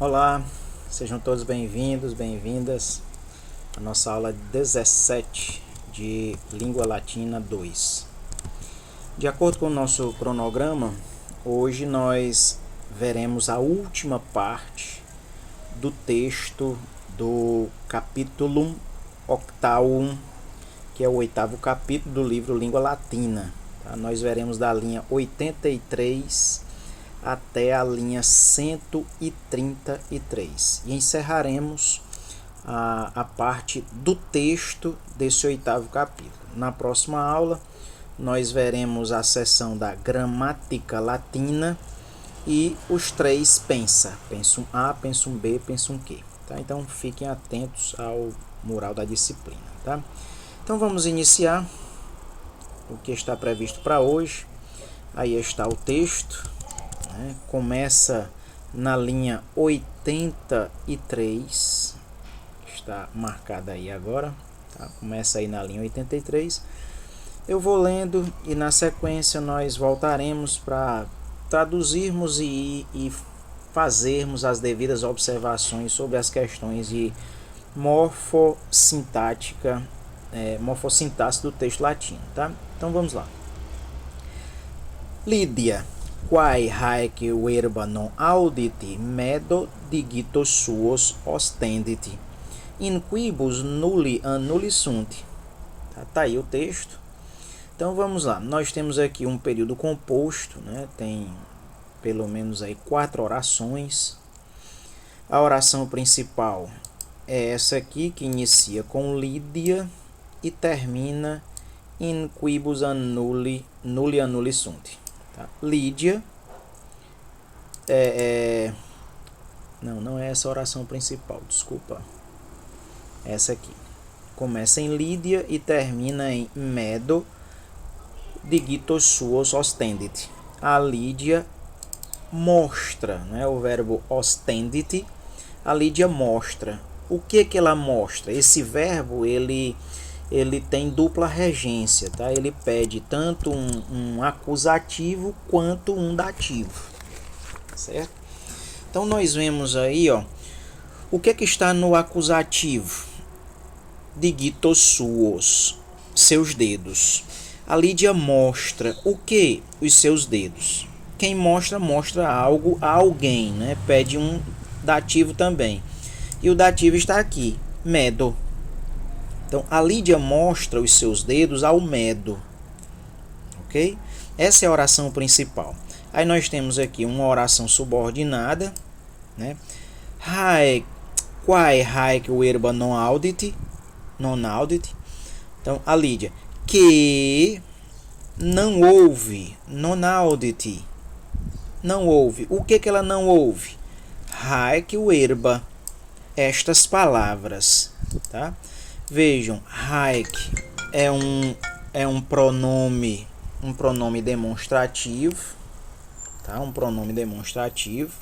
Olá, sejam todos bem-vindos, bem-vindas à nossa aula 17 de Língua Latina 2. De acordo com o nosso cronograma, hoje nós veremos a última parte do texto do capítulo 8, que é o 8º capítulo do livro Língua Latina. Tá? Nós veremos da linha 83 até a linha 133 e encerraremos a parte do texto desse 8º capítulo. Na próxima aula nós veremos a seção da gramática latina e os 3 pensa, pensa um A, pensa um B, pensa um Q. Tá? Então fiquem atentos ao mural da disciplina. Tá? Então vamos iniciar o que está previsto para hoje. Aí está o texto. Começa na linha 83, está marcada aí agora, tá? Começa aí na linha 83. Eu vou lendo e na sequência nós voltaremos para traduzirmos e fazermos as devidas observações sobre as questões de morfossintaxe do texto latino, tá? Então vamos lá. Lídia. Quae haec verba non auditi medo digito suos ostenditi, in quibus nulli annulli sunt. Tá aí o texto. Então vamos lá. Nós temos aqui um período composto, né? Tem pelo menos aí 4 orações. A oração principal é essa aqui, que inicia com Lídia e termina in quibus nulli annulli sunt. Tá? Lídia não é essa a oração principal, desculpa. Essa aqui começa em Lídia e termina em medo digito suos ostendit. A Lídia mostra, né? O verbo ostendit. A Lídia mostra. O que ela mostra? Esse verbo ele tem dupla regência, tá? Ele pede tanto um acusativo quanto um dativo, certo? Então nós vemos aí, ó, o que está no acusativo? Digito suos, seus dedos. A Lídia mostra o que? Os seus dedos. Quem mostra algo a alguém, né? Pede um dativo também. E o dativo está aqui, medo. Então, a Lídia mostra os seus dedos ao medo. Ok? Essa é a oração principal. Aí nós temos aqui uma oração subordinada, né? Quae haec verba non auditi. Então, a Lídia, que não ouve, non auditi. Não ouve. O que ela não ouve? Haec verba. Estas palavras, tá? Vejam, haec é um pronome demonstrativo, tá? Um pronome demonstrativo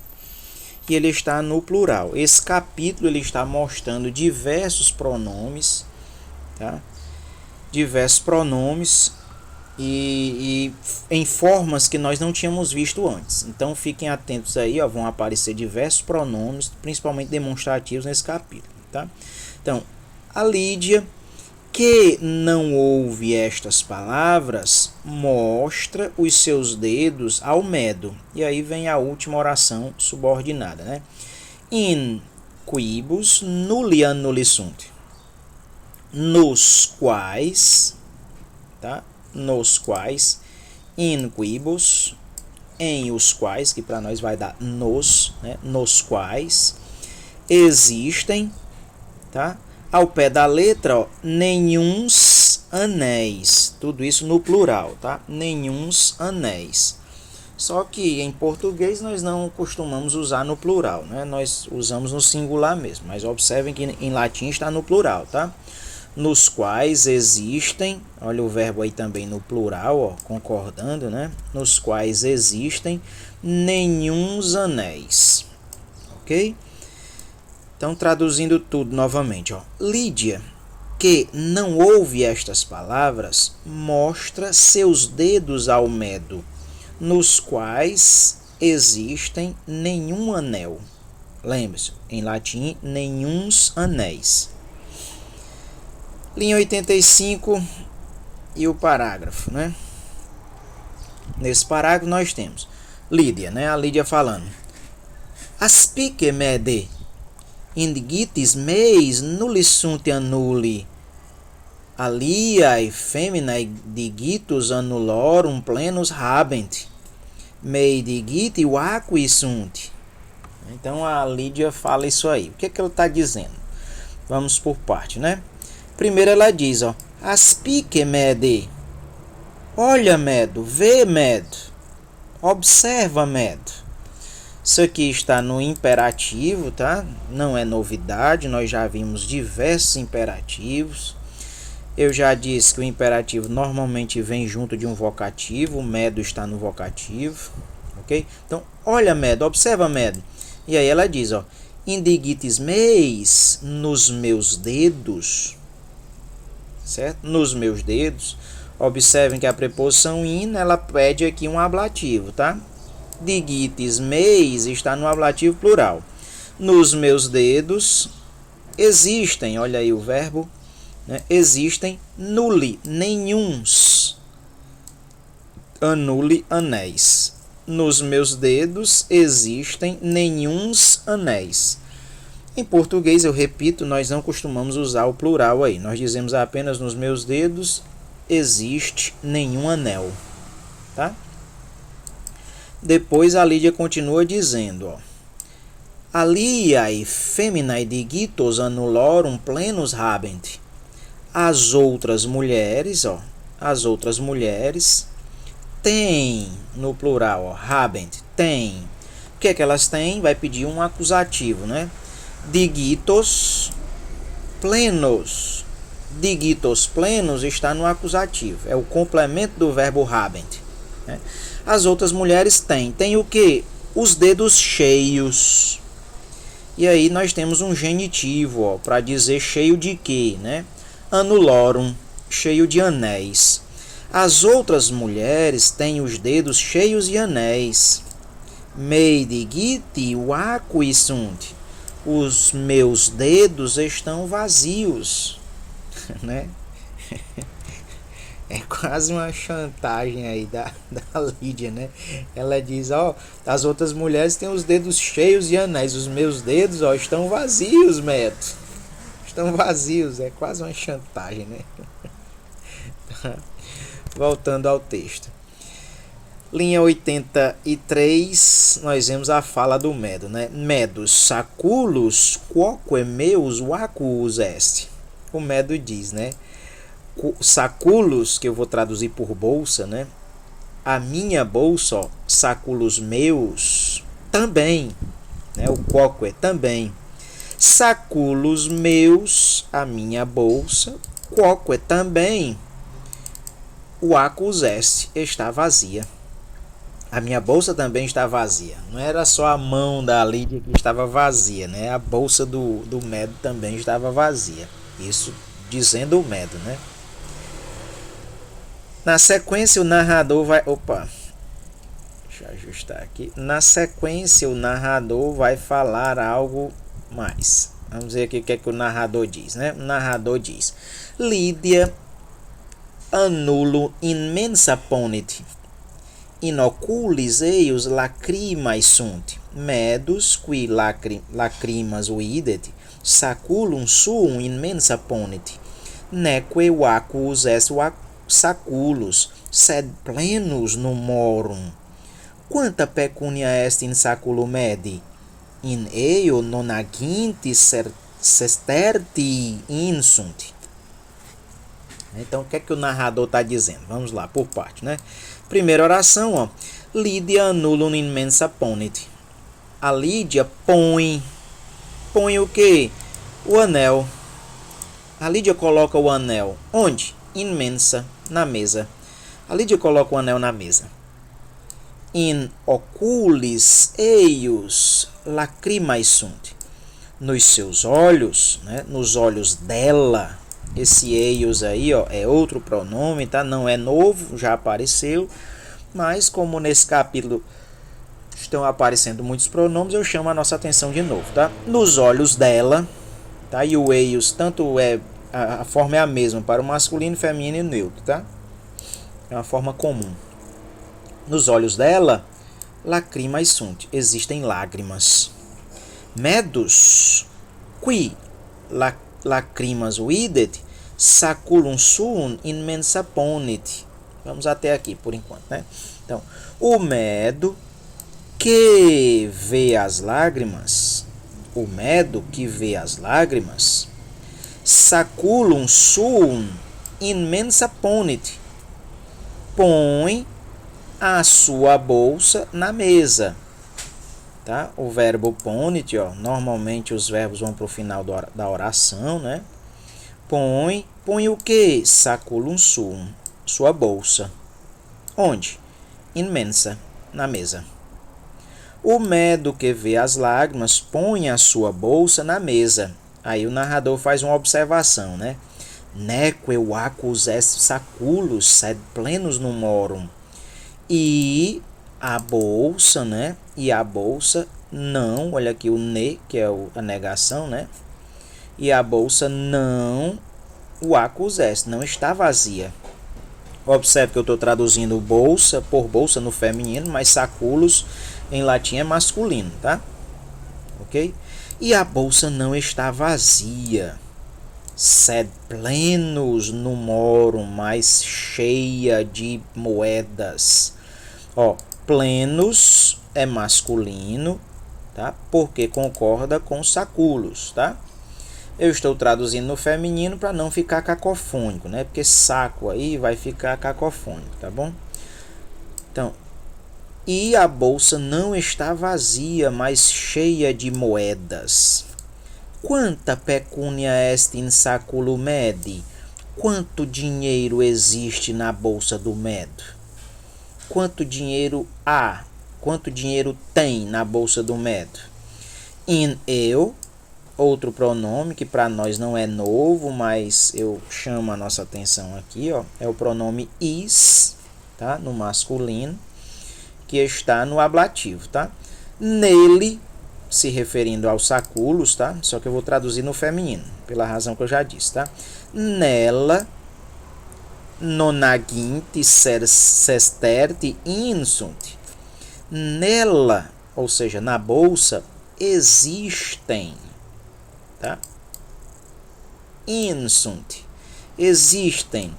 e ele está no plural. Esse capítulo ele está mostrando diversos pronomes, tá? Diversos pronomes e em formas que nós não tínhamos visto antes. Então fiquem atentos aí, ó, vão aparecer diversos pronomes, principalmente demonstrativos nesse capítulo, tá? Então, a Lídia, que não ouve estas palavras, mostra os seus dedos ao medo. E aí vem a última oração subordinada, né? In quibus nulli annulli sunt. Nos quais, tá? Nos quais, in quibus, em os quais, que para nós vai dar nos, né? Nos quais existem, tá? Ao pé da letra, ó, nenhuns anéis. Tudo isso no plural, tá? Nenhuns anéis. Só que em português nós não costumamos usar no plural, né? Nós usamos no singular mesmo. Mas observem que em latim está no plural, tá? Nos quais existem, olha o verbo aí também no plural, ó, concordando, né? Nos quais existem nenhuns anéis. Ok? Então, traduzindo tudo novamente, ó. Lídia, que não ouve estas palavras, mostra seus dedos ao medo, nos quais existem nenhum anel. Lembre-se, em latim, nenhuns anéis. Linha 85 e o parágrafo, né? Nesse parágrafo nós temos Lídia, né? A Lídia falando. Aspice mede, indigitis meis nulli sunt annuli, aliae feminae digitus annulorum plenus habent, mei digiti vacui sunt. Então a Lídia fala isso aí. O que é que ela está dizendo? Vamos por parte, né? Primeiro ela diz, ó, aspice mede. Olha, medo, vê, medo, observa, medo. Isso aqui está no imperativo, tá? Não é novidade, nós já vimos diversos imperativos. Eu já disse que o imperativo normalmente vem junto de um vocativo, o medo está no vocativo, ok? Então, olha, medo, observa, medo. E aí ela diz, ó, indigitis meis, nos meus dedos, certo? Nos meus dedos. Observem que a preposição in, ela pede aqui um ablativo, tá? Digitis meis está no ablativo plural. Nos meus dedos existem, olha aí o verbo, né? Existem nulli, nenhuns, annuli, anéis. Nos meus dedos existem nenhuns anéis. Em português, eu repito, nós não costumamos usar o plural aí. Nós dizemos apenas nos meus dedos existe nenhum anel, tá? Depois a Lídia continua dizendo, ó, aliae feminae digitos annulorum plenus habent. As outras mulheres, ó, as outras mulheres têm, no plural, ó, habent, têm. O que é que elas têm? Vai pedir um acusativo, né? Digitos plenos. Digitos plenos está no acusativo. É o complemento do verbo habent, né? As outras mulheres têm. Tem o que? Os dedos cheios. E aí nós temos um genitivo para dizer cheio de quê, né? Annulorum, cheio de anéis. As outras mulheres têm os dedos cheios de anéis. Mei digiti vacui sunt. Os meus dedos estão vazios, né? É quase uma chantagem aí da Lídia, né? Ela diz, ó, as outras mulheres têm os dedos cheios de anéis, os meus dedos, ó, estão vazios, Meto. Estão vazios, é quase uma chantagem, né? Voltando ao texto. Linha 83, nós vemos a fala do Medo, né? Medos saculos quoque meus vacus est. O Medo diz, né? Saculos, que eu vou traduzir por bolsa, né? A minha bolsa, ó, saculos meus, também, né? O quoque também. Saculos meus, a minha bolsa, quoque também. O acus est está vazia. A minha bolsa também está vazia. Não era só a mão da Lídia que estava vazia, né? A bolsa do Medo também estava vazia. Isso dizendo o Medo, né? Na sequência, o narrador vai... Opa! Deixa eu ajustar aqui. Na sequência, o narrador vai falar algo mais. Vamos ver aqui o que é que o narrador diz, né? O narrador diz: Lídia annulo immensa ponit, in oculis eius lacrimae sunt, medus qui lacrimas videt, saculum suum immensa ponit, neque vacus est saculus, sed plenus numorum. Quanta pecunia est in saculum medi? In eo nonaginti sesterti insunt. Então, o que é que o narrador está dizendo? Vamos lá, por parte, né? Primeira oração, ó. Lídia annulum immensa ponit. A Lídia põe o quê? O anel. A Lídia coloca o anel. Onde? Immensa, na mesa. A Lídia coloca o anel na mesa. In oculis eius lacrimae sunt. Nos seus olhos, né? Nos olhos dela. Esse eius aí, ó, é outro pronome, tá? Não é novo, já apareceu. Mas como nesse capítulo estão aparecendo muitos pronomes, eu chamo a nossa atenção de novo, tá? Nos olhos dela, tá? E o eios, tanto a forma é a mesma para o masculino, feminino e neutro, tá? É uma forma comum. Nos olhos dela, lacrimae sunt, existem lágrimas. Medus, qui lacrimas videt, saculum suum in mensa ponit. Vamos até aqui por enquanto, né? Então, o medo que vê as lágrimas, saculum suum in mensa ponit, põe a sua bolsa na mesa. Tá? O verbo ponit, ó, normalmente os verbos vão para o final da oração, né? Põe o que? Saculum suum, sua bolsa. Onde? In mensa, na mesa. O medo que vê as lágrimas põe a sua bolsa na mesa. Aí o narrador faz uma observação, né? Neque vacus est saculus sed plenus numorum. E a bolsa, né? E a bolsa não, olha aqui o ne, que é a negação, né? E a bolsa não, o acus est, não está vazia. Observe que eu estou traduzindo bolsa por bolsa no feminino, mas saculos em latim é masculino, tá? Ok? E a bolsa não está vazia. Sed plenus numorum, mais cheia de moedas. Ó, plenos é masculino, tá? Porque concorda com saculos, tá? Eu estou traduzindo no feminino para não ficar cacofônico, né? Porque saco aí vai ficar cacofônico, tá bom? Então, e a bolsa não está vazia, mas cheia de moedas. Quanta pecúnia est in saculo medi? Quanto dinheiro existe na bolsa do medo? Quanto dinheiro há? Quanto dinheiro tem na bolsa do medo? In eu, outro pronome que para nós não é novo, mas eu chamo a nossa atenção aqui, ó, é o pronome is, tá? No masculino, que está no ablativo, tá? Nele, se referindo aos saculos, tá? Só que eu vou traduzir no feminino, pela razão que eu já disse, tá? Nela, nonaginti sesterte insunt. Nela, ou seja, na bolsa, existem, tá? Insunt, existem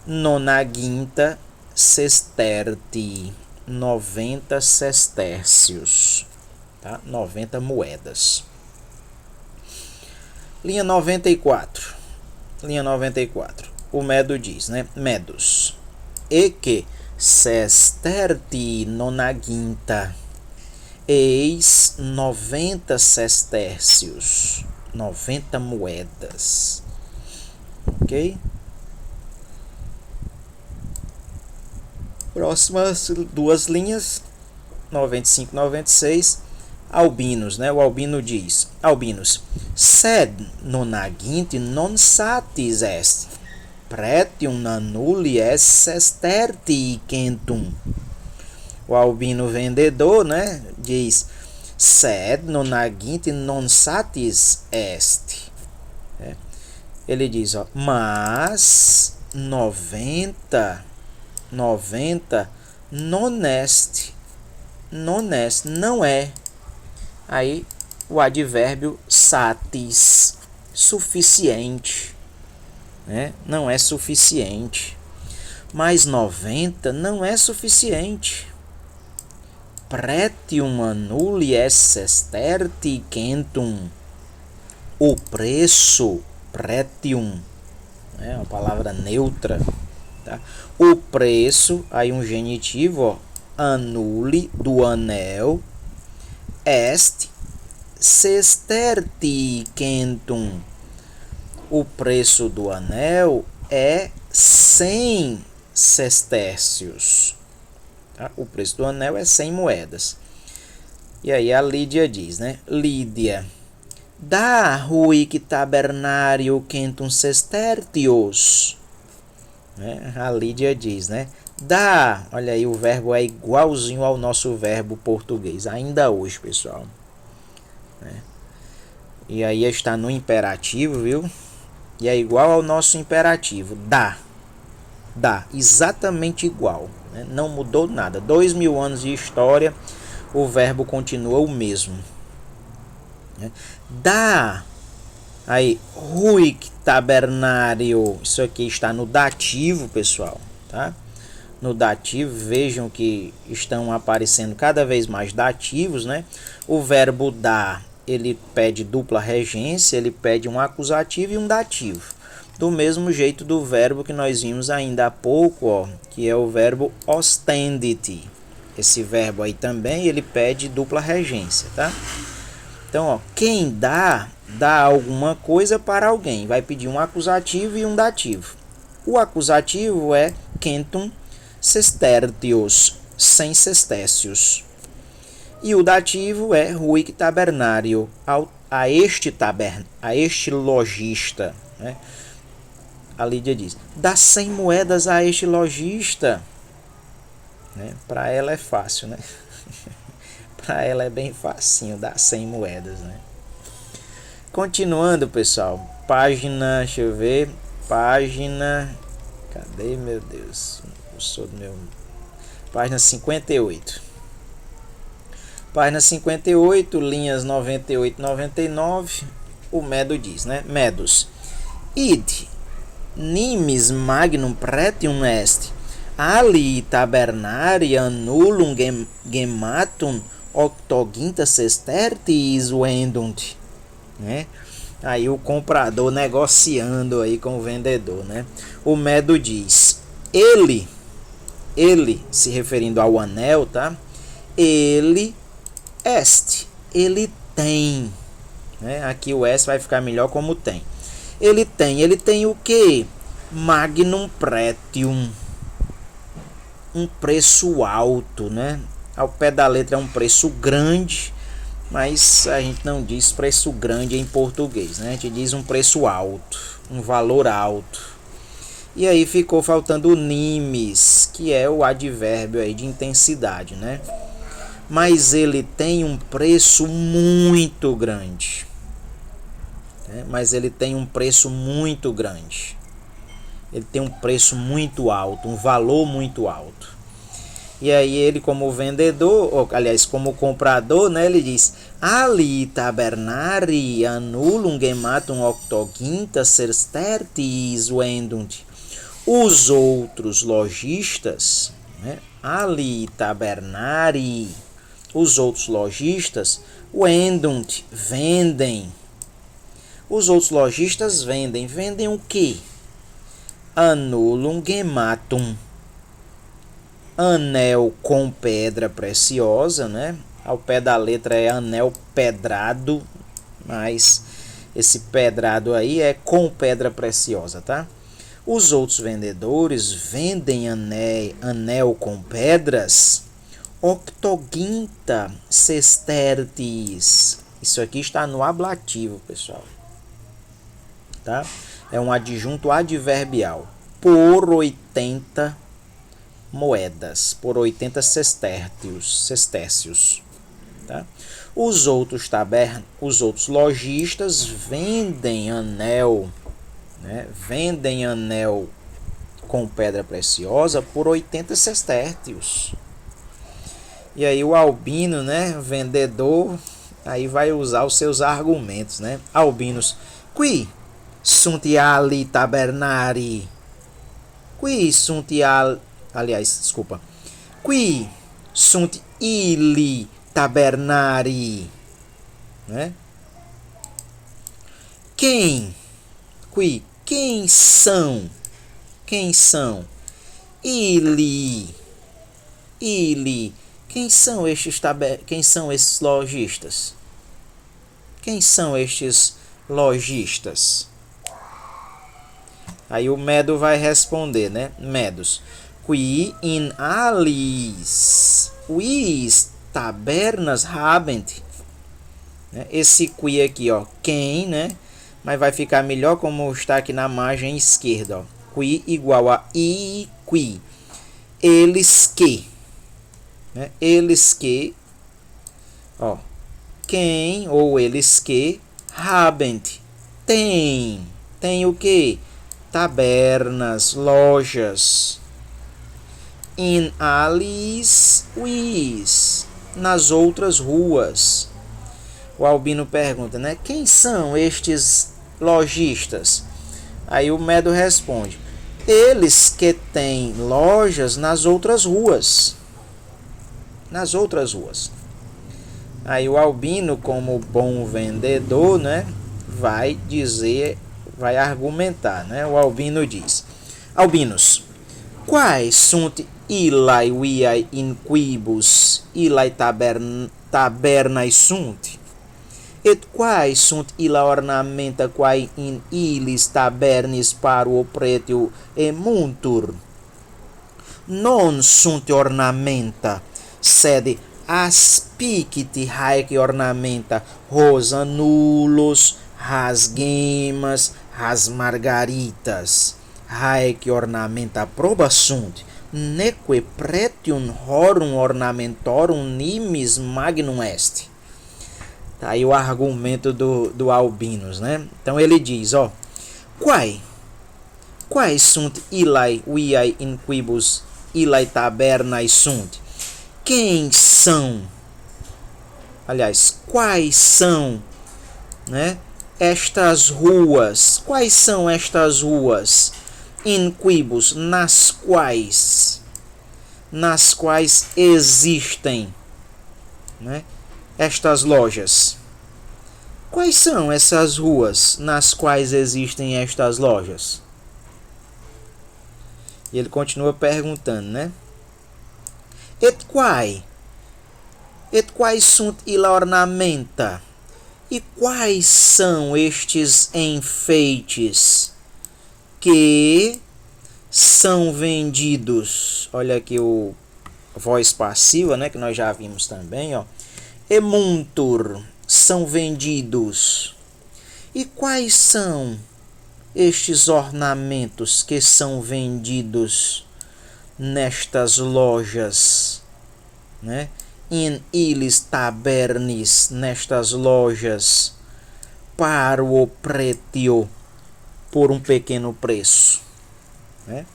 nonaginta sesterti, 90 sestércios, tá? 90 moedas. Linha 94. Linha 94. O medo diz, né? Medus. E que sesterti nonaginta. Eis 90 sestércios. 90 moedas. Ok? Próximas duas linhas, 95 e 96, albinos, né? O albino diz, albinos, sed nonaginti non satis est, pretium annulli est sesterti quentum. O albino vendedor, né, diz, sed nonaginti non satis est. Ele diz, ó, mas 90 non est, não é. Aí o advérbio satis, suficiente, né? Não é suficiente. Mas 90 não é suficiente. Pretium annulli est sesterti quentum. O preço, pretium, é uma palavra neutra. Tá? O preço, aí um genitivo, ó, annulli, do anel, est sesterti quentum. O preço do anel é 100 sestércios. Tá? O preço do anel é 100 moedas. E aí a Lídia diz, né? Lídia, da ruic tabernario quentum sestertios. A Lídia diz, né? Dá, olha aí, o verbo é igualzinho ao nosso verbo português, ainda hoje, pessoal. E aí está no imperativo, viu? E é igual ao nosso imperativo, dá. Dá, exatamente igual, né? Não mudou nada. 2000 anos de história, o verbo continua o mesmo, né? Dá. Aí, ruik tabernário. Isso aqui está no dativo, pessoal, tá? No dativo, vejam que estão aparecendo cada vez mais dativos, né? O verbo dar, ele pede dupla regência, ele pede um acusativo e um dativo. Do mesmo jeito do verbo que nós vimos ainda há pouco, ó, que é o verbo ostendity. Esse verbo aí também, ele pede dupla regência, tá? Então, ó, quem dá alguma coisa para alguém, vai pedir um acusativo e um dativo. O acusativo é centum sestertius, sem sestécios. E o dativo é ruic tabernário, a este lojista, né? A Lídia diz, dá 100 moedas a este lojista, né? Para ela é fácil, né? Para ela é bem facinho dar 100 moedas, né? Continuando, pessoal, página, deixa eu ver, página, cadê, meu Deus, eu sou do meu, página 58. Página 58, linhas 98 e 99, o Medo diz, né? Medos. Id, nimis magnum pretium est, ali tabernari annulum gematum octoginta sestertis vendunt, né? Aí o comprador negociando aí com o vendedor, né? O Medo diz, ele se referindo ao anel, tá? Ele tem, né? Aqui o est vai ficar melhor como tem. Ele tem o que? Magnum pretium, um preço alto, né? Ao pé da letra é um preço grande, mas a gente não diz preço grande em português, né? A gente diz um preço alto, um valor alto. E aí ficou faltando o nimis, que é o advérbio aí de intensidade, né? Mas ele tem um preço muito grande. Mas ele tem um preço muito grande. Ele tem um preço muito alto, um valor muito alto. E aí ele, como vendedor, ou, aliás, como comprador, né, ele diz, ali tabernari annulum gematum octoginta sestertis vendunt. Os outros lojistas, né, ali tabernari, os outros lojistas, vendunt, vendem. Os outros lojistas vendem o que? Annulum gematum, anel com pedra preciosa, né? Ao pé da letra é anel pedrado, mas esse pedrado aí é com pedra preciosa, tá? Os outros vendedores vendem anel com pedras octoginta sestertis. Isso aqui está no ablativo, pessoal, tá? É um adjunto adverbial. Por 80 moedas, por 80 sestécios, tá? Os outros lojistas vendem anel, né? Vendem anel com pedra preciosa por 80 sestértios. E aí o Albino, né, vendedor, aí vai usar os seus argumentos, né? Albinos, qui sunt ali tabernari, qui sunt qui sunt illi tabernari, né? Quem são? Illi. Quem são esses lojistas? Quem são estes lojistas? Aí o Medo vai responder, né? Medos. Qui in alis quis tabernas habent. Esse qui aqui, ó, quem, né? Mas vai ficar melhor como está aqui na margem esquerda, ó. Qui igual a i qui. eles que, né? Eles que, ó, quem ou eles que habent, tem o que? Tabernas, lojas. In alleys, with, nas outras ruas. O Albino pergunta, né? Quem são estes lojistas? Aí o Medo responde, eles que têm lojas nas outras ruas. Nas outras ruas. Aí o Albino, como bom vendedor, né? Vai argumentar, né? O Albino diz, Albinos, quais sunt illae viae in quibus illae tabernae sunt? Et quae sunt illa ornamenta quae in illis tabernis paruo pretio emuntur? Non sunt ornamenta, sed aspiciti haec ornamenta rosa nullos, has gemas, has margaritas. Haec ornamenta proba sunt, neque pretium horum ornamentorum nimis magnum est. Tá aí o argumento do Albinos, né? Então ele diz, ó, quais sunt illae viae in quibus illae tabernae sunt? Quem são? Aliás, quais são, né? Estas ruas. Quais são estas ruas? In quibus, nas quais existem, né, estas lojas. Quais são essas ruas nas quais existem estas lojas? E ele continua perguntando, né? Et quae sunt illa ornamenta? E quais são estes enfeites que são vendidos? Olha aqui o voz passiva, né, que nós já vimos também, ó. Emuntur, são vendidos. E quais são estes ornamentos que são vendidos nestas lojas, né? In illis tabernis, nestas lojas, paruo pretio, por um pequeno preço, né?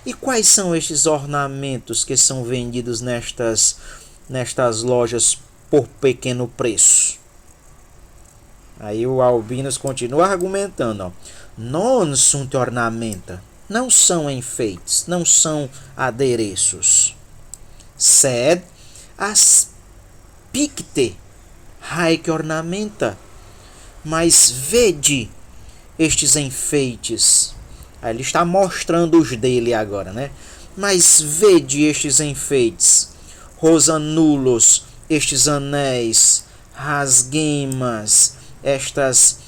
E quais são estes ornamentos que são vendidos nestas lojas por pequeno preço? Aí o Albinos continua argumentando, ó. Non sunt ornamenta, não são enfeites, não são adereços. Sed aspicte haec ornamenta, mas vede estes enfeites. Aí ele está mostrando os dele agora, né? Mas vede estes enfeites, rosanulos, estes anéis, rasguemas, estas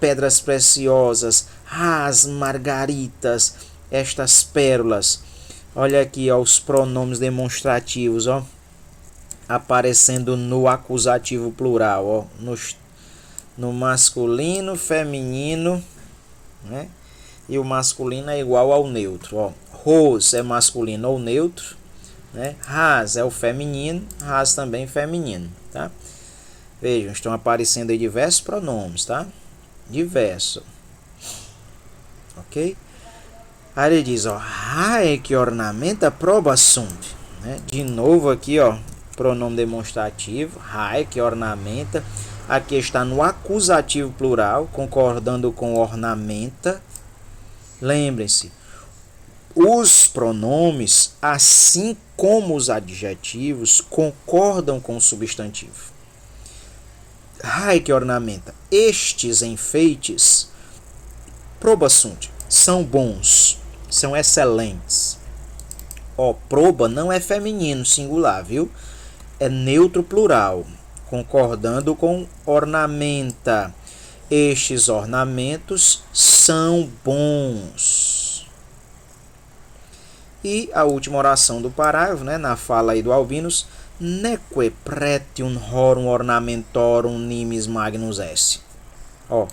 pedras preciosas, as margaritas, estas pérolas. Olha aqui, ó, os pronomes demonstrativos, ó, aparecendo no acusativo plural, ó, no masculino, feminino, né? E o masculino é igual ao neutro, ó. Ros é masculino ou neutro, né? Has é o feminino, has também feminino, tá? Vejam, estão aparecendo aí diversos pronomes, tá? Diverso. Ok? Aí ele diz, ó, haec ornamenta proba sunt, né? De novo aqui, ó, pronome demonstrativo, haec ornamenta. Aqui está no acusativo plural, concordando com ornamenta. Lembrem-se, os pronomes, assim como os adjetivos, concordam com o substantivo. Haec ornamenta, estes enfeites, proba sunt, são bons, são excelentes. Ó, proba não é feminino singular, viu? É neutro plural, concordando com ornamenta. Estes ornamentos são bons. E a última oração do parágrafo, né, na fala aí do Albinos, neque pretium horum ornamentorum nimis magnus est. Ó,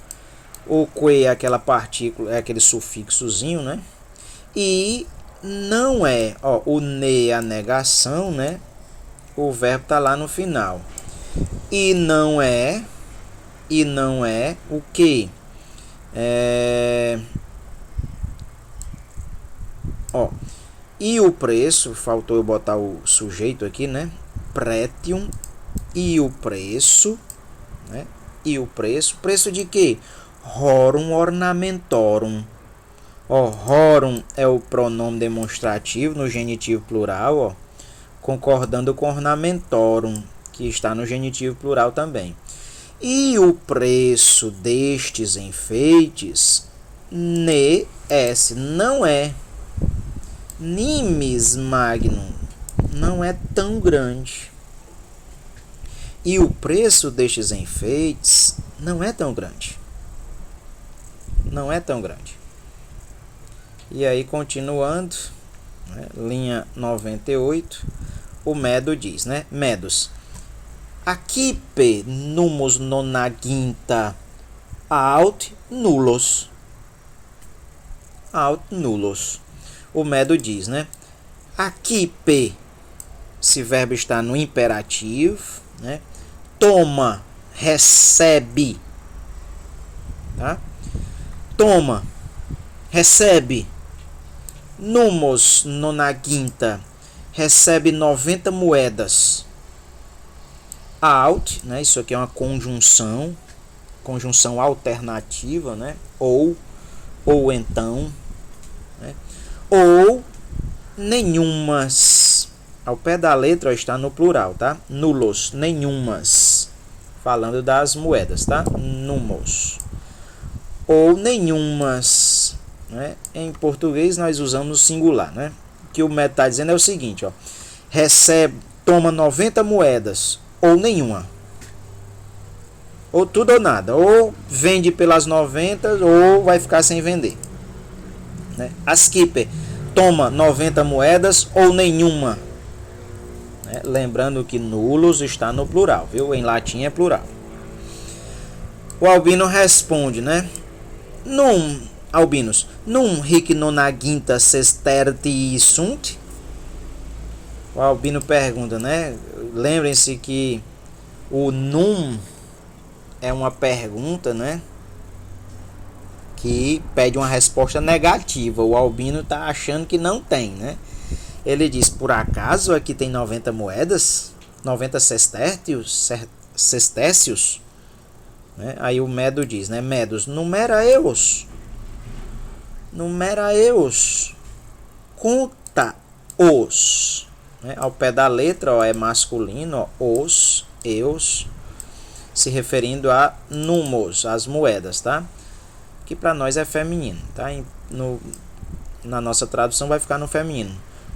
o que é aquela partícula, é aquele sufixozinho, né? E não é, ó, o ne é a negação, né? O verbo tá lá no final. E não é o que? Ó, e o preço, faltou eu botar o sujeito aqui, né? Pretium, e o preço, né? E o preço de quê? Horum ornamentorum. Ó, horum é o pronome demonstrativo no genitivo plural, ó, concordando com ornamentorum, que está no genitivo plural também. E o preço destes enfeites, ne esse não é, nimis magnum, não é tão grande. E o preço destes enfeites não é tão grande. Não é tão grande. E aí, continuando, né, linha 98, o Medo diz, né? Medos. Aquipe numus nonaginta aut nulos. Aut nulos. O Medo diz, né? Aquipe, esse verbo está no imperativo, né? Toma, recebe, tá? Toma, recebe. Numos nonaginta, recebe 90 moedas. Aut, né? Isso aqui é uma conjunção alternativa, né? Ou então, né? Ou nenhumas. Ao pé da letra está no plural, tá? Nulos, nenhumas. Falando das moedas, tá? Numos. Ou nenhumas, né? Em português nós usamos o singular, né? O que o método está dizendo é o seguinte, ó. Toma 90 moedas, ou nenhuma. Ou tudo ou nada. Ou vende pelas 90, ou vai ficar sem vender. Né? Askipe, toma 90 moedas, ou nenhuma. Né? Lembrando que nulos está no plural, viu? Em latim é plural. O Albino responde, né? Albinos, num hic nonaginta sesterti sunt? O Albino pergunta, né? Lembrem-se que o num é uma pergunta, né? Que pede uma resposta negativa. O Albino está achando que não tem, né? Ele diz, por acaso aqui tem 90 moedas? 90 sestércios? Né? Aí o Medo diz, né? Medos, numera eus, conta-os. Né? Ao pé da letra, ó, é masculino, ó, os, eus, se referindo a numos, as moedas, tá? Que para nós é feminino, tá? Na nossa tradução vai ficar no feminino.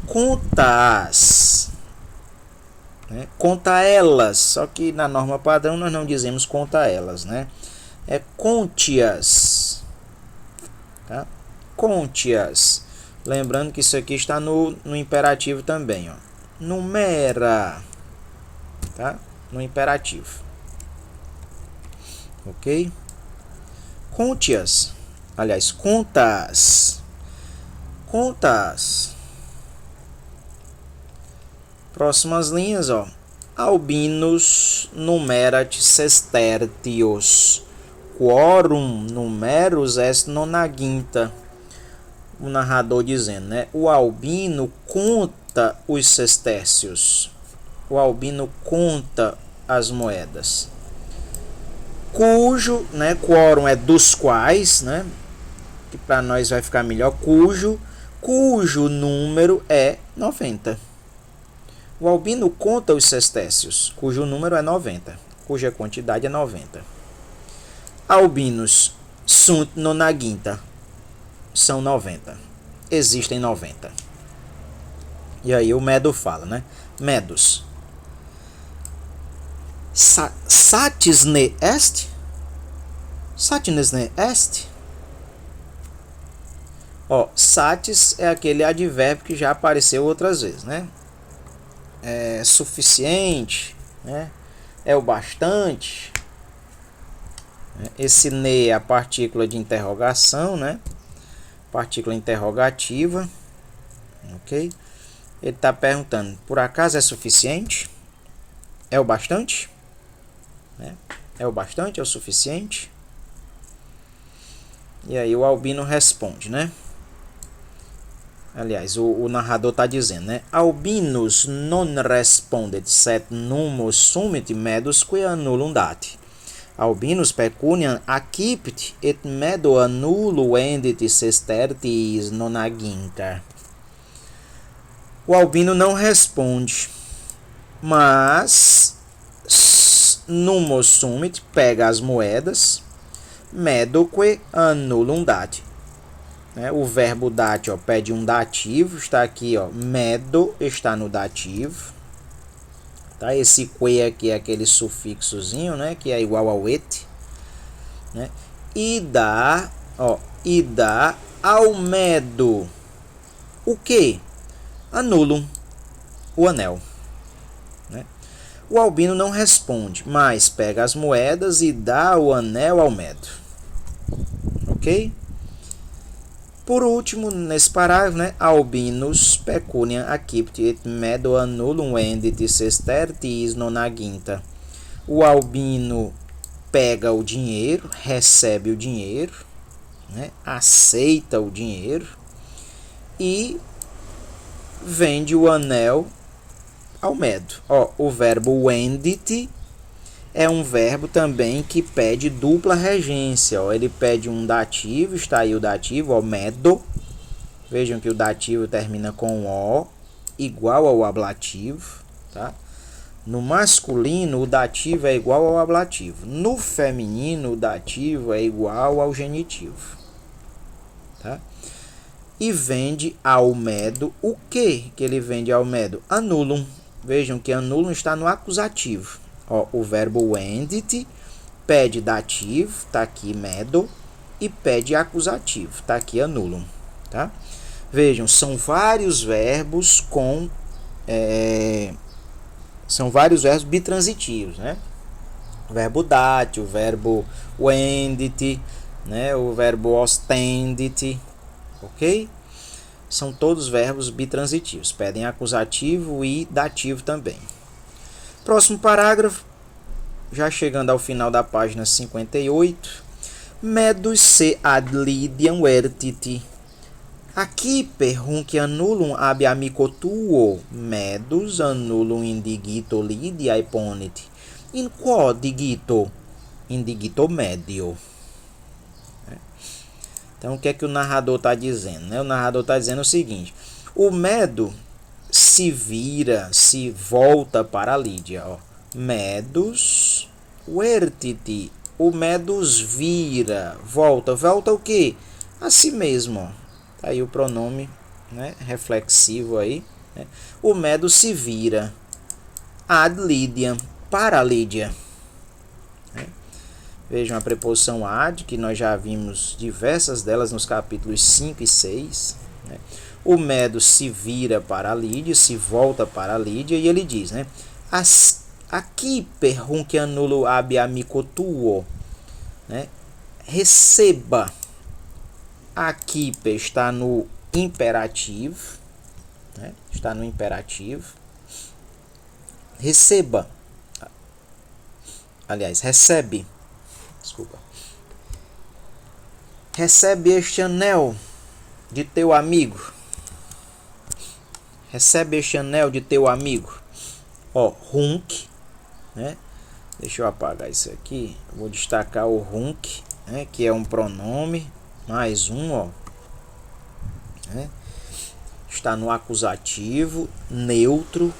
Conta-as, né? Conta elas, só que na norma padrão nós não dizemos conta elas, né? É conte-as, tá? Conte-as. Lembrando que isso aqui está no imperativo também, ó. Numera, tá? No imperativo. Ok? Conte-as. Aliás, contas. Contas. Próximas linhas, ó. Albinus numerat sestertios. Quorum numerus est nonaginta. O narrador dizendo, né? O Albino conta os sestércios. O Albino conta as moedas. Cujo, né? Quorum é dos quais, né? Que para nós vai ficar melhor. Cujo número é 90. O Albino conta os sestércios, cujo número é 90, cuja quantidade é 90. Albinos sunt nonaginta, são 90. Existem 90. E aí o Medo fala, né? Medos. Satis ne est? Satis ne est? Ó, satis é aquele advérbio que já apareceu outras vezes, né? É suficiente, né? É o bastante. Esse ne é a partícula de interrogação, né? Partícula interrogativa, Ok? Ele está perguntando, por acaso é suficiente? É o bastante? Né? É o bastante? É o suficiente? E aí o Albino responde, né? Aliás, o narrador está dizendo, né? Albinus non respondet sed numus sumit medus que annulum dati. Albinus pecuniam acipit et medo annulo endit sestertis non aginter. O Albino não responde, mas numus sumit pega as moedas, medoque annulum dati. O verbo dati, ó, pede um dativo, está aqui, ó, medo está no dativo. Tá? Esse que aqui é aquele sufixozinho, né, que é igual ao et, né? E dá ao medo o que? Anulum, o anel. Né? O Albino não responde, mas pega as moedas e dá o anel ao medo. Ok? Por último, nesse parágrafo, né, Albinus pecuniam acipit et medo annulum endit sestertis non aginta. O Albino pega o dinheiro, recebe o dinheiro, né, aceita o dinheiro e vende o anel ao medo. Ó, o verbo endit é um verbo também que pede dupla regência. Ó. Ele pede um dativo, está aí o dativo, ó, medo. Vejam que o dativo termina com O, igual ao ablativo. Tá? No masculino, o dativo é igual ao ablativo. No feminino, o dativo é igual ao genitivo. Tá? E vende ao medo o que ele vende ao medo? Annulum. Vejam que annulum está no acusativo. Ó, o verbo endit pede dativo, tá aqui medo, e pede acusativo, tá aqui annulum, tá? Vejam, são vários verbos bitransitivos, né? O verbo dati, o verbo endit, né? O verbo ostendit, ok? São todos verbos bitransitivos, pedem acusativo e dativo também. Próximo parágrafo, já chegando ao final da página 58. Medus se ad Lydiam vertit. Accipe hunc annulum ab amico tuo, medus annulum indigito Lydiae ponit. In quo digito? Indigito medio. Então, o que é que o narrador está dizendo? Né? O narrador está dizendo o seguinte: o medo se vira, se volta para a Lídia. Ó. Medus vertit. O medus vira, volta. Volta o quê? A si mesmo. Ó. Tá aí o pronome, né, reflexivo aí. Né? O medus se vira ad Lydiam, para a Lídia. Vejam a preposição ad, que nós já vimos diversas delas nos capítulos 5 e 6. Né? O medo se vira para a Lídia, se volta para a Lídia, e ele diz, né? Accipe hunc annulum ab amico tuo. Né? Receba. Accipe está no imperativo. Né? Está no imperativo. Receba. Aliás, recebe. Desculpa. Recebe este anel de teu amigo. Recebe este anel de teu amigo. Ó, hunc, né? Deixa eu apagar isso aqui. Vou destacar o hunc, né? Que é um pronome. Mais um, ó. Né? Está no acusativo, neutro,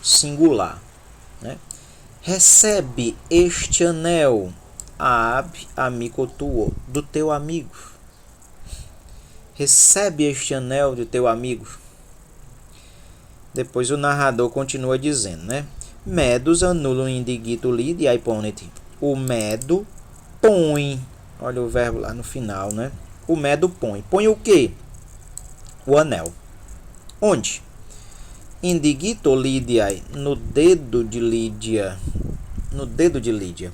singular. Né? Recebe este anel ab amico tuo, do teu amigo. Recebe este anel do teu amigo. Depois o narrador continua dizendo, né? Medus annulum indigito Lydiae ponit. O medo põe. Olha o verbo lá no final, né? O medo põe. Põe o quê? O anel. Onde? Indigito Lydiae, no dedo de Lídia. No dedo de Lídia.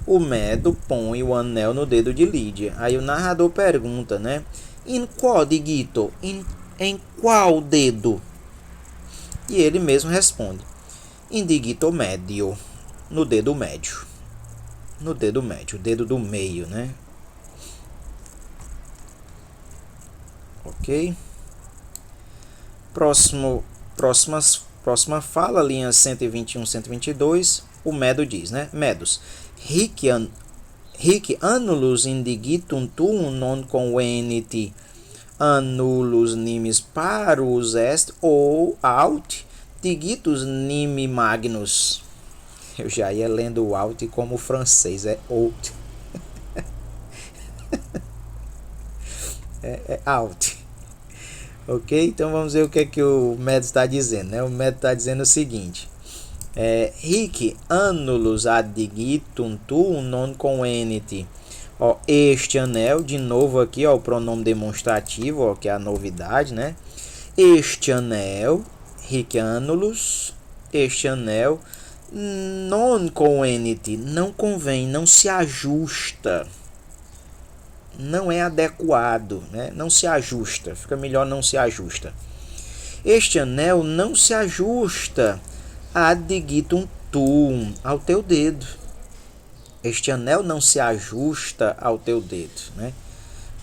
O medo põe o anel no dedo de Lídia. Aí o narrador pergunta, né? In quo digito? Em Em qual dedo? E ele mesmo responde: indigito medio, no dedo médio. No dedo médio, o dedo do meio, né? Ok? Próxima fala, linhas 121 e 122, o Medo diz, né? Medos. Hic annulus indigitum tuum non convenit annulus nimis parus est ou aut digitus nimi magnus. Eu já ia lendo o out como o francês, é out. é out. Ok? Então vamos ver o que é que o Medo está dizendo, né? O Medo está dizendo o seguinte: hic annulus addigitum tuum non convenit. Ó, este anel, de novo aqui, ó, o pronome demonstrativo, ó, que é a novidade, né? Este anel, hic annulus, este anel, non convenit, não convém, não se ajusta, não é adequado, né? Não se ajusta, fica melhor não se ajusta. Este anel não se ajusta ad digitum tuum, ao teu dedo. Este anel não se ajusta ao teu dedo, né?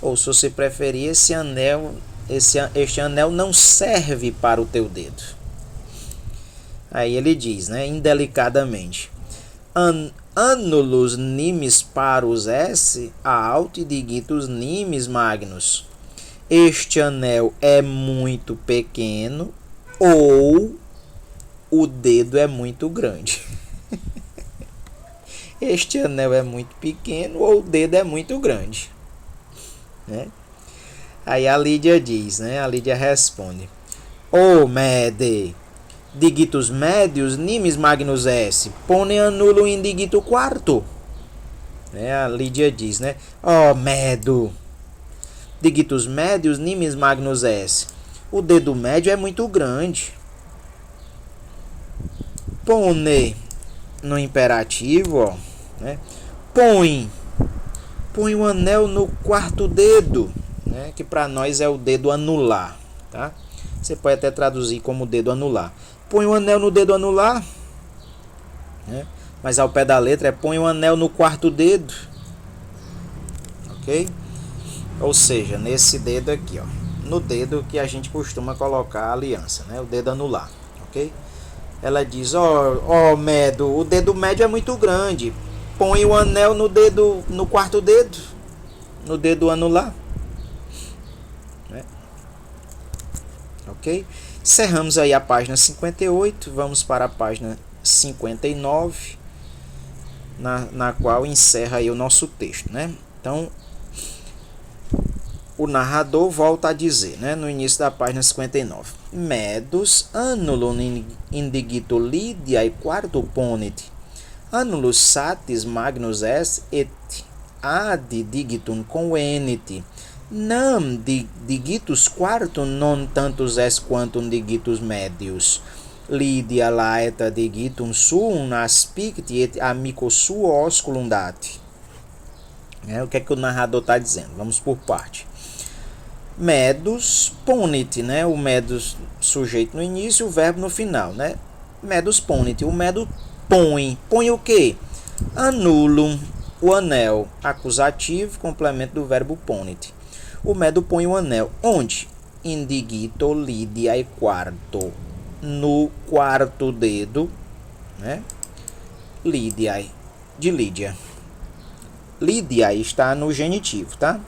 Ou se você preferir, este anel não serve para o teu dedo. Aí ele diz, né, indelicadamente: annulus nimis parus esse aut digitus nimis magnus. Este anel é muito pequeno ou o dedo é muito grande. Este anel é muito pequeno ou o dedo é muito grande, né? Aí a Lídia diz, né? A Lídia responde: O mede, digitus medius nimis magnus esse, pone annulo indigito quarto. Né? A Lídia diz, né? O medo, digitus medius nimis magnus esse. O dedo médio é muito grande. Pone no imperativo, ó, né? Põe o anel no quarto dedo, né? Que para nós é o dedo anular, tá? Você pode até traduzir como dedo anular. Põe o anel no dedo anular, né? Mas ao pé da letra é põe o anel no quarto dedo, ok? Ou seja, nesse dedo aqui, ó, no dedo que a gente costuma colocar a aliança, né? O dedo anular, ok? Ela diz: ó, Medo, o dedo médio é muito grande. Põe o anel no quarto dedo, no dedo anular. Né? Ok? Encerramos aí a página 58. Vamos para a página 59, na qual encerra aí o nosso texto, né? Então, o narrador volta a dizer, né, no início da página 59: Medus annulum indigito Lydiae quarto ponit, annulus satis magnus est et ad digitum convenit, nam digitus quartum non tantus est quantum digitus medius. Lydia laeta digitum suum aspicti et amico suo osculum dati. O que é que o narrador está dizendo? Vamos por parte. Medus ponit, né? O medus sujeito no início, o verbo no final, né? Medus ponit, o medo põe. Põe o quê? Annulum, o anel, acusativo, complemento do verbo ponit. O medo põe o anel. Onde? Indigito Lydiae quarto, no quarto dedo, né? Lydiae, de Lídia. Lydia está no genitivo, tá?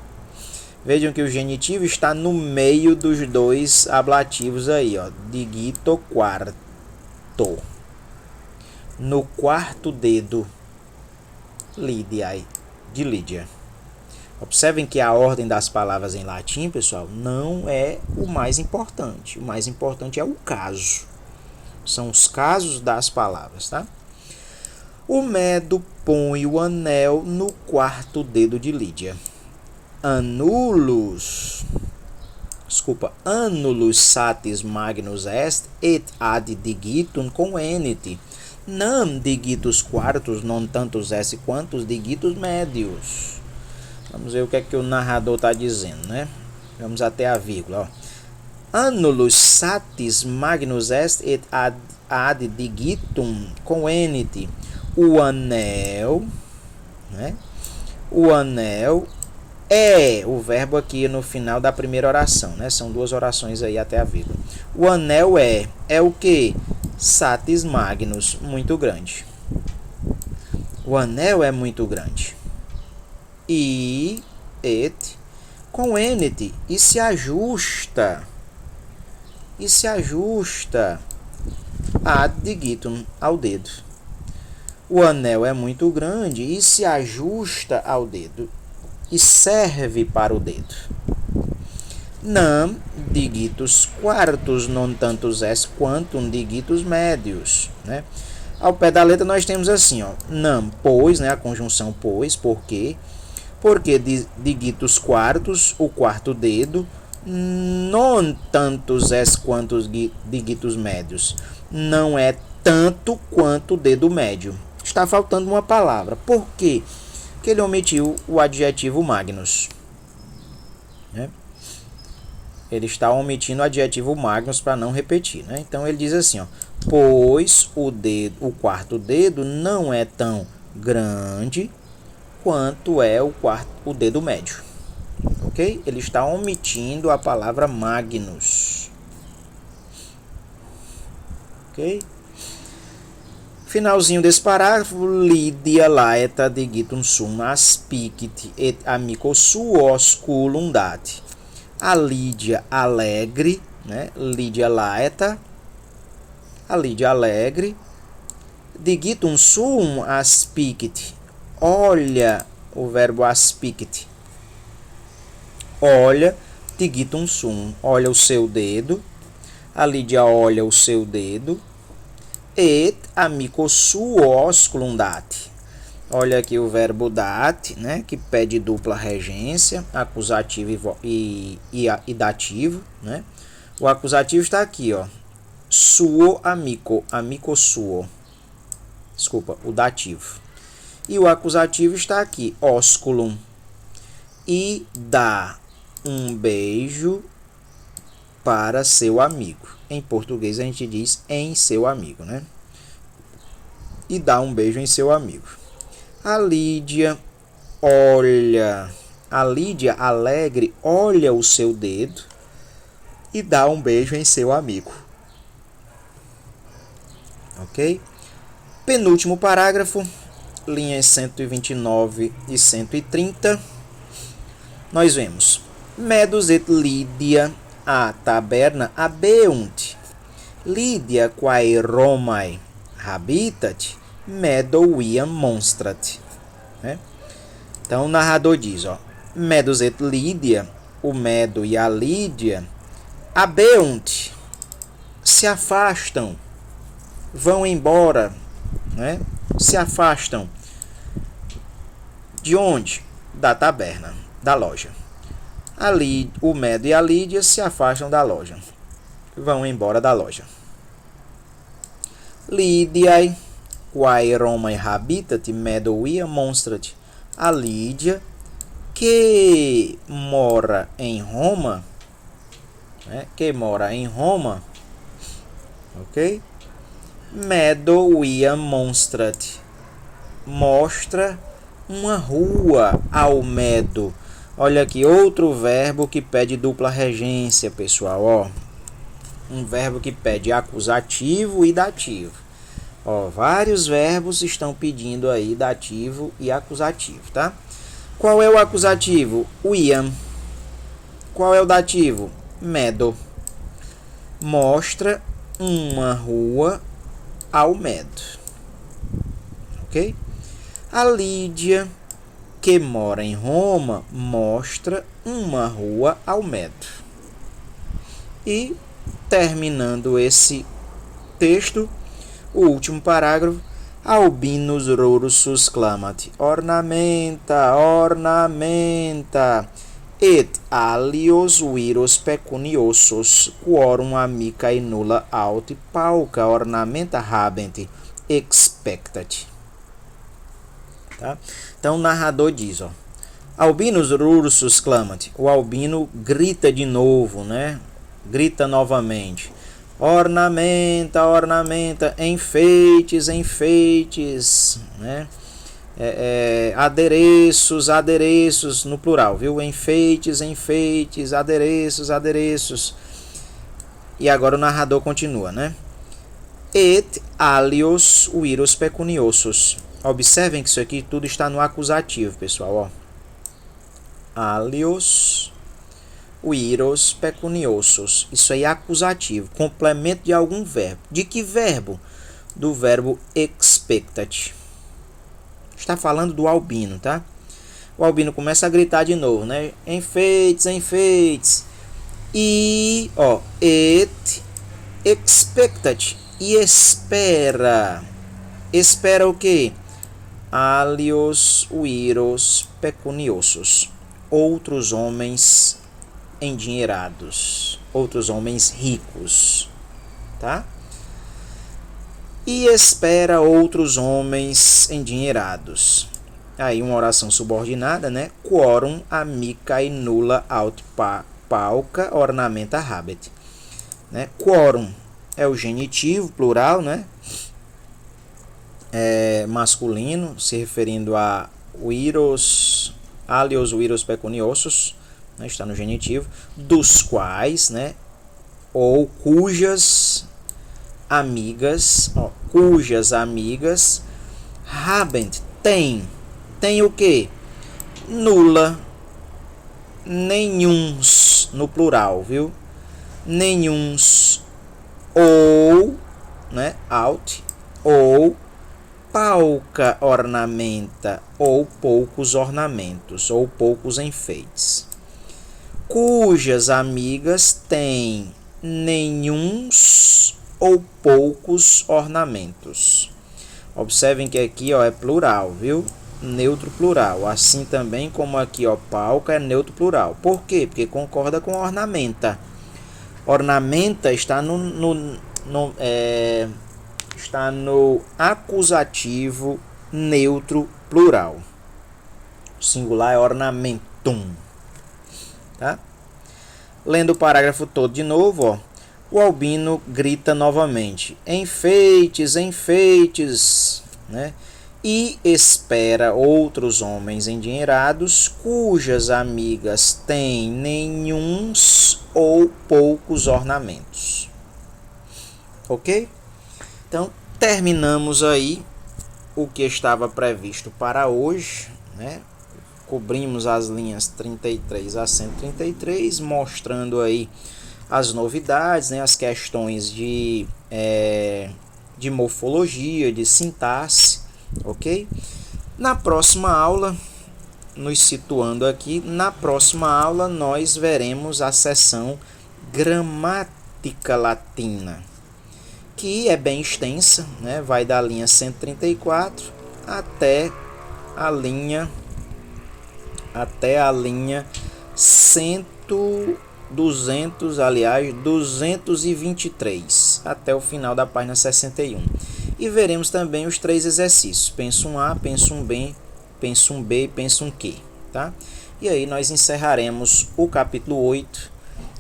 Vejam que o genitivo está no meio dos dois ablativos aí, ó. Digito quarto. No quarto dedo. Lydiae, de Lídia. Observem que a ordem das palavras em latim, pessoal, não é o mais importante. O mais importante é o caso. São os casos das palavras, tá? O Medo põe o anel no quarto dedo de Lídia. Annulus satis magnus est et ad digitum convenit, nam digitus quartus non tantus est quantus digitus medius. Vamos ver o que é que o narrador está dizendo, né? Vamos até a vírgula, ó. annulus satis magnus est et ad digitum coenit. O anel, né? O anel é o verbo aqui no final da primeira oração, né? São duas orações aí até a vírgula. O anel é o que? Satis magnus, muito grande. O anel é muito grande. E et coenit, e se ajusta. E se ajusta ad digitum, ao dedo. O anel é muito grande e se ajusta ao dedo e serve para o dedo. Nam digitus quartus non tantus est quantum digitus medius, né? Ao pé da letra nós temos assim, ó, nam, pois, né, a conjunção pois, porque digitus quartus, o quarto dedo, non tantus est quantus digitus medius, não é tanto quanto o dedo médio. Está faltando uma palavra. Por quê? Porque ele omitiu o adjetivo magnus, né? Ele está omitindo o adjetivo magnus para não repetir, né? Então ele diz assim, ó, pois o quarto dedo não é tão grande quanto é o dedo médio. Ok? Ele está omitindo a palavra magnus. Ok? Finalzinho desse parágrafo, Lydia laeta digitum sum aspicit et amico suos culum date. A Lídia alegre, né? Lydia laeta, a Lídia alegre, digitum sum aspicit, olha o verbo aspicit, olha, digitum sum, olha o seu dedo, a Lídia olha o seu dedo, et amico suos culum date. Olha aqui o verbo date, né, que pede dupla regência, acusativo e dativo, né? O acusativo está aqui, ó. Suo amico, amico suo. Desculpa, o dativo. E o acusativo está aqui, osculum. E dá um beijo para seu amigo. Em português a gente diz em seu amigo, né? E dá um beijo em seu amigo. A Lídia olha, a Lídia alegre olha o seu dedo e dá um beijo em seu amigo. Ok? Penúltimo parágrafo, linhas 129 e 130. Nós vemos: Medus et Lydia a taberna habeunt. Lydia quae Romae habitat, medo viam monstrat. Né? Então o narrador diz, ó, Medus et Lydia, o Medo e a Lídia, habeunt, se afastam, vão embora, né? Se afastam. De onde? Da taberna, da loja. O Medo e a Lídia se afastam da loja, vão embora da loja. Lydiae quae Romae habitat, medo viam monstrat. A Lídia, que mora em Roma, né? Que mora em Roma, ok? Medo viam monstrat, mostra uma rua ao Medo. Olha aqui, outro verbo que pede dupla regência, pessoal, ó. Um verbo que pede acusativo e dativo. Ó, vários verbos estão pedindo aí dativo e acusativo, tá? Qual é o acusativo? O iam. Qual é o dativo? Medo. Mostra uma rua ao Medo. Ok? A Lídia, que mora em Roma, mostra uma rua ao Medo. E, terminando esse texto, o último parágrafo, Albinus rursus clamat, ornamenta, ornamenta, et alios viros pecuniosos, quorum amicae nulla aut pauca ornamenta habent, expectat. Tá? Então o narrador diz, ó, Albinus rursus clamat, o albino grita de novo, né? grita novamente. Ornamenta, ornamenta, enfeites, enfeites, né? Adereços, adereços, no plural, viu? Enfeites, enfeites, adereços, adereços. E agora o narrador continua, né? Et alios viros pecuniosos. Observem que isso aqui tudo está no acusativo, pessoal, ó. Alios viros pecuniosos. Isso aí é acusativo, complemento de algum verbo. De que verbo? Do verbo expectat. Está falando do Albino, tá? O Albino começa a gritar de novo, né? Enfeites, enfeites. E, ó, et expectat. E espera. Espera o quê? Alios viros pecuniosos. Outros homens endinheirados. Outros homens ricos. Tá? E espera outros homens endinheirados. Aí uma oração subordinada, né? Quorum amicae nulla aut pauca ornamenta habet. Né? Quorum é o genitivo, plural, né? Masculino, se referindo a viros, alios viros pecuniosos, né? Está no genitivo, dos quais, né? Ou cujas amigas, ó, cujas amigas, habent, tem o que? Nula, nenhuns, no plural, viu? Nenhuns, ou, né, out, ou pauca ornamenta, ou poucos ornamentos, ou poucos enfeites. Cujas amigas têm nenhuns ou poucos ornamentos. Observem que aqui, ó, é plural, viu? Neutro plural. Assim também como aqui, ó, pauca é neutro plural. Por quê? Porque concorda com ornamenta. Ornamenta está está no acusativo neutro plural. O singular é ornamentum. Tá? Lendo o parágrafo todo de novo, ó. O Albino grita novamente, enfeites, enfeites, né? E espera outros homens endinheirados, cujas amigas têm nenhuns ou poucos ornamentos. Ok? Então, terminamos aí o que estava previsto para hoje, né? Cobrimos as linhas 33 a 133, mostrando aí as novidades, né, as questões de morfologia, de sintaxe, ok? Na próxima aula, nos situando aqui, na próxima aula nós veremos a seção gramática latina, que é bem extensa, né? Vai da linha 134 até a linha 223, até o final da página 61. E veremos também os 3 exercícios, penso um A, penso um B, penso um B e penso um Q, tá? E aí nós encerraremos o capítulo 8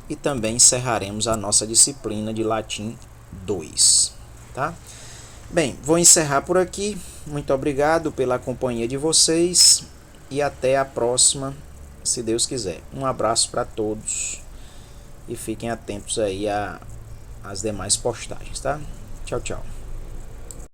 e também encerraremos a nossa disciplina de latim 2, tá? Bem, vou encerrar por aqui. Muito obrigado pela companhia de vocês e até a próxima, se Deus quiser. Um abraço para todos e fiquem atentos aí às demais postagens, tá? Tchau, tchau.